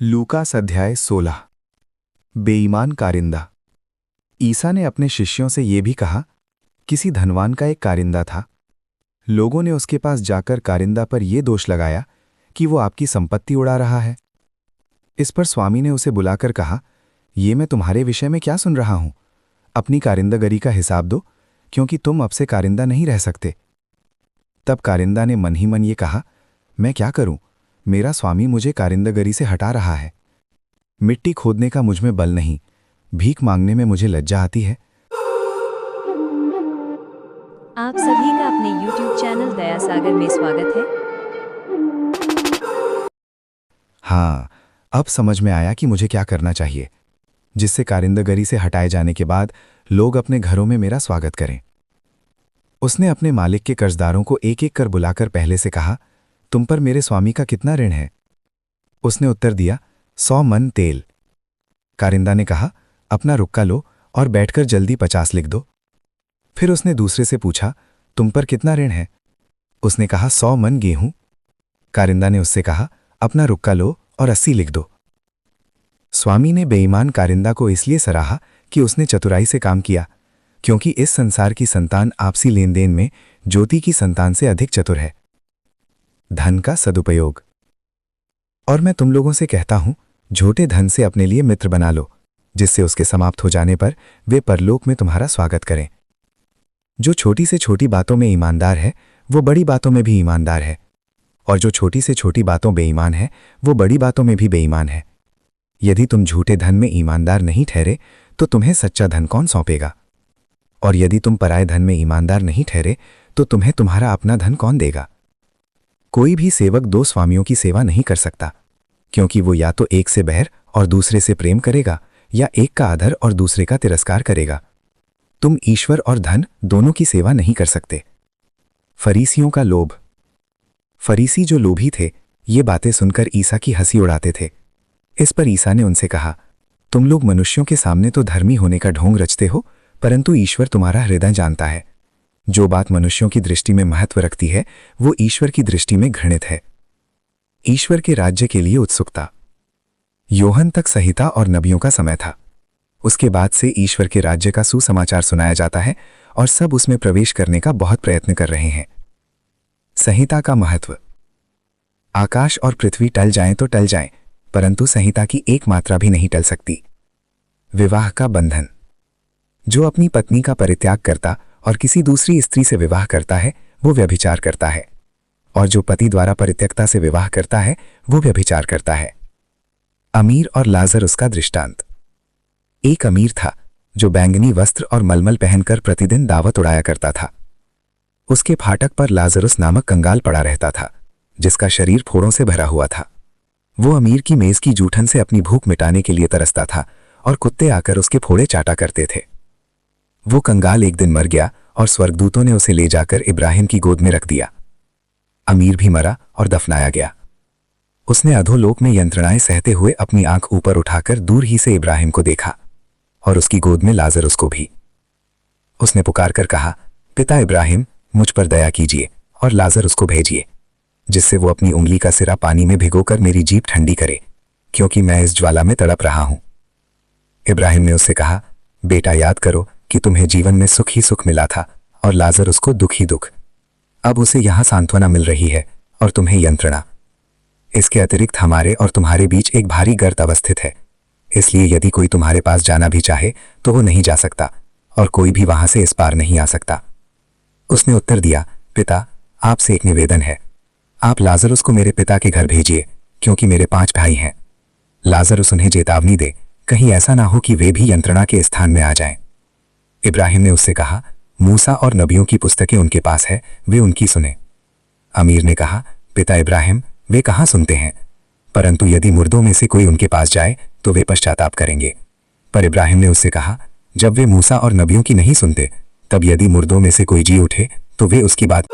Lucas अध्याय 16। बेईमान कारिंदा। ईसा ने अपने शिष्यों से ये भी कहा, किसी धनवान का एक कारिंदा था। लोगों ने उसके पास जाकर कारिंदा पर यह दोष लगाया कि वो आपकी संपत्ति उड़ा रहा है। इस पर स्वामी ने उसे बुलाकर कहा, ये मैं तुम्हारे विषय में क्या सुन रहा हूं? अपनी कारिंदागरी का हिसाब दो, क्योंकि तुम अब से कारिंदा नहीं रह सकते। तब कारिंदा ने मन ही मन ये कहा, मैं क्या करूं? मेरा स्वामी मुझे कारिंदागरी से हटा रहा है। मिट्टी खोदने का मुझ में बल नहीं, भीख मांगने में मुझे लज्जा आती है। आप सभी का अपने YouTube चैनल दया सागर में स्वागत है। हाँ, अब समझ में आया कि मुझे क्या करना चाहिए, जिससे कारिंदागरी से हटाए जाने के बाद लोग अपने घरों में मेरा स्वागत करें। उसने अपने मालिक के कर्जदारों को एक एक कर बुलाकर पहले से कहा, तुम पर मेरे स्वामी का कितना ऋण है? उसने उत्तर दिया, 100 मन तेल। कारिंदा ने कहा, अपना रुक्का लो और बैठकर जल्दी 50 लिख दो। फिर उसने दूसरे से पूछा, तुम पर कितना ऋण है? उसने कहा, 100 मन गेहूं। कारिंदा ने उससे कहा, अपना रुक्का लो और 80 लिख दो। स्वामी ने बेईमान कारिंदा को इसलिए सराहा कि उसने चतुराई से काम किया, क्योंकि इस संसार की संतान आपसी लेन देन में ज्योति की संतान से अधिक चतुर है। धन का सदुपयोग। और मैं तुम लोगों से कहता हूं, झूठे धन से अपने लिए मित्र बना लो, जिससे उसके समाप्त हो जाने पर वे परलोक में तुम्हारा स्वागत करें। जो छोटी से छोटी बातों में ईमानदार है, वो बड़ी बातों में भी ईमानदार है, और जो छोटी से छोटी बातों बेईमान है, वो बड़ी बातों में भी बेईमान है। यदि तुम झूठे धन में ईमानदार नहीं ठहरे, तो तुम्हें सच्चा धन कौन सौंपेगा? और यदि तुम पराये धन में ईमानदार नहीं ठहरे, तो तुम्हें तुम्हारा अपना धन कौन देगा? कोई भी सेवक 2 स्वामियों की सेवा नहीं कर सकता, क्योंकि वो या तो एक से बैर और दूसरे से प्रेम करेगा, या एक का आदर और दूसरे का तिरस्कार करेगा। तुम ईश्वर और धन दोनों की सेवा नहीं कर सकते। फरीसियों का लोभ। फरीसी जो लोभी थे, ये बातें सुनकर ईसा की हंसी उड़ाते थे। इस पर ईसा ने उनसे कहा, तुम लोग मनुष्यों के सामने तो धर्मी होने का ढोंग रचते हो, परंतु ईश्वर तुम्हारा हृदय जानता है। जो बात मनुष्यों की दृष्टि में महत्व रखती है, वो ईश्वर की दृष्टि में घृणित है। ईश्वर के राज्य के लिए उत्सुकता। योहन तक संहिता और नबियों का समय था। उसके बाद से ईश्वर के राज्य का सुसमाचार सुनाया जाता है, और सब उसमें प्रवेश करने का बहुत प्रयत्न कर रहे हैं। संहिता का महत्व। आकाश और पृथ्वी टल जाएं तो टल जाएं, परंतु संहिता की एक मात्रा भी नहीं टल सकती। विवाह का बंधन। जो अपनी पत्नी का परित्याग करता और किसी दूसरी स्त्री से विवाह करता है, वो व्यभिचार करता है, और जो पति द्वारा परित्यक्ता से विवाह करता है, वो व्यभिचार करता है। अमीर और लाजर उसका दृष्टांत। एक अमीर था जो बैंगनी वस्त्र और मलमल पहनकर प्रतिदिन दावत उड़ाया करता था। उसके फाटक पर लाजरुस नामक कंगाल पड़ा रहता था, जिसका शरीर फोड़ों से भरा हुआ था। वो अमीर की मेज की जूठन से अपनी भूख मिटाने के लिए तरसता था, और कुत्ते आकर उसके फोड़े चाटा करते थे। वो कंगाल एक दिन मर गया, और स्वर्गदूतों ने उसे ले जाकर इब्राहिम की गोद में रख दिया। अमीर भी मरा और दफनाया गया। उसने अधोलोक में यंत्रणाएं सहते हुए अपनी आंख ऊपर उठाकर दूर ही से इब्राहिम को देखा, और उसकी गोद में लाजरुस को भी। उसने पुकारकर कहा, पिता इब्राहिम, मुझ पर दया कीजिए और लाजरुस को भेजिए, जिससे वो अपनी उंगली का सिरा पानी में भिगोकर मेरी जीभ ठंडी करे, क्योंकि मैं इस ज्वाला में तड़प रहा हूं। इब्राहिम ने उससे कहा, बेटा, याद करो कि तुम्हें जीवन में सुख ही सुख मिला था, और लाजरुस को दुख ही दुख। अब उसे यहां सांत्वना मिल रही है, और तुम्हें यंत्रणा। इसके अतिरिक्त हमारे और तुम्हारे बीच एक भारी गर्त अवस्थित है, इसलिए यदि कोई तुम्हारे पास जाना भी चाहे तो वो नहीं जा सकता, और कोई भी वहां से इस पार नहीं आ सकता। उसने उत्तर दिया, पिता, आपसे एक निवेदन है। आप लाजरुस को मेरे पिता के घर भेजिए, क्योंकि मेरे 5 भाई हैं। लाजरुस उन्हें चेतावनी दे, कहीं ऐसा ना हो कि वे भी यंत्रणा के स्थान में आ जाएं। इब्राहिम ने उससे कहा, मूसा और नबियों की पुस्तकें उनके पास है, वे उनकी सुने। अमीर ने कहा, पिता इब्राहिम, वे कहाँ सुनते हैं? परंतु यदि मुर्दों में से कोई उनके पास जाए तो वे पश्चाताप करेंगे। पर इब्राहिम ने उससे कहा, जब वे मूसा और नबियों की नहीं सुनते, तब यदि मुर्दों में से कोई जी उठे तो वे उसकी बात